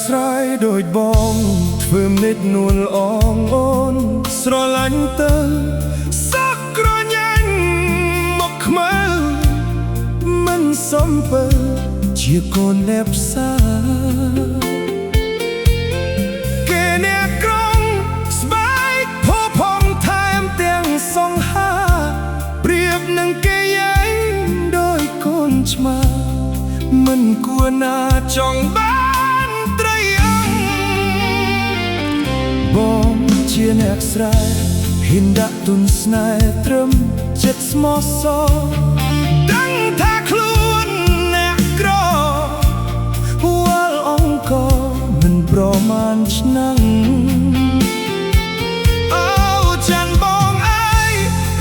ស្រ័យដូចបងធ្វើមិត្តនួលអងអូនស្រឡាញ់ទៅសោកក្រញាញ់មកខ្មៅមិនសំពើជាកូនអ្នកផ្សារគេអ្នកក្រុងស្បែកផោផង់ថែមទាំងសង្ហាប្រៀបនឹងគេយ៉ែងដោយកូនឆ្មាមិនគួរណាចង់បានត្រីអង្គបងជាអ្នកស្រែហ៊ានដាក់ទុនស្នេហ៍ត្រឹមចិត្តស្មោះសរដឹងថាខ្លួនអ្នកក្រវល់អង្គមិនប្រមាណឆ្នាំងអូចាន់បងអើយ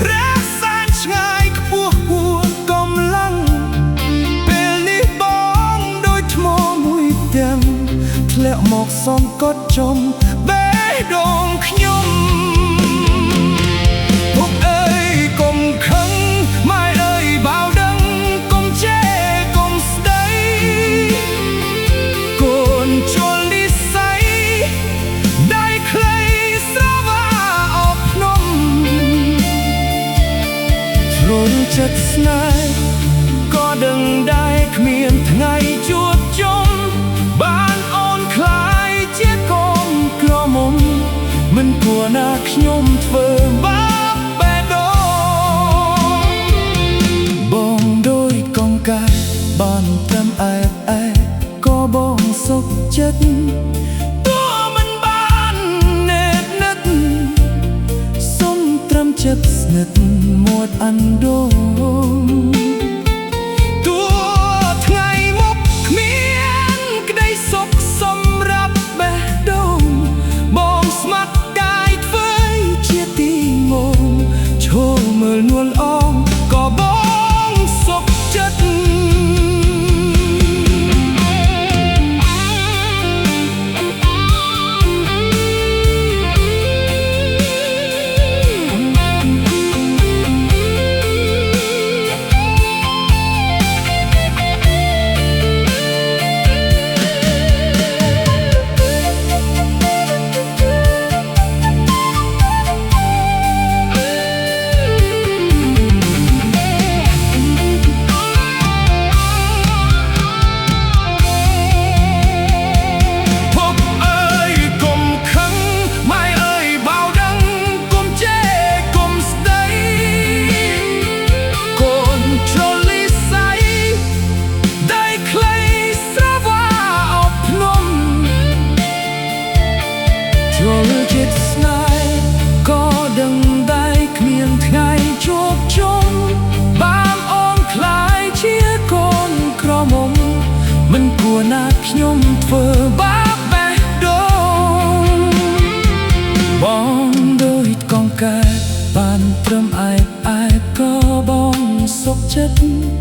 រះសានឆ្ងាយខ្ពស់គួរកំឡាំងពេលនេះបងដូចថ្មមួយទាំងធ្លាក់មកសងកត់ចំបេះដូងខ្ញុំពុកអើយកុំខឹងម៉ែអើយបៅដឹងកុំជេរកុំស្ដីកូនជលនិស័យដៃខ្លីស្រវាអបភ្នំជ្រុលចិត្តស្នេហ៍ក៏ដឹងដែរគ្មានថ្ងៃជួបជុំបានអូនខ្លាយជាកូនក្រមុំមិនគួរណាខ្ញុំធ្វើបាបបេះដូងបងដោយកង្កែបានត្រឹមអែបក៏បងសុខចិត្តទោះមិនបានណែតនិតសុំត្រឹមចិត្តស្និទ្ធមាត់អណ្ដូងនួលអងក៏បងសុខចិត្តជ្រុលចិត្តស្នេហ៍ក៏ដឹងដែរគ្មានថ្ងៃជួបជុំបានអូនខ្លាយជាកូនក្រមុំមិនគួរណាខ្ញុំធ្វើបាបបេះដូងបងដូចកង្កែបានត្រឹមអែបក៏បងសុខចិត្ត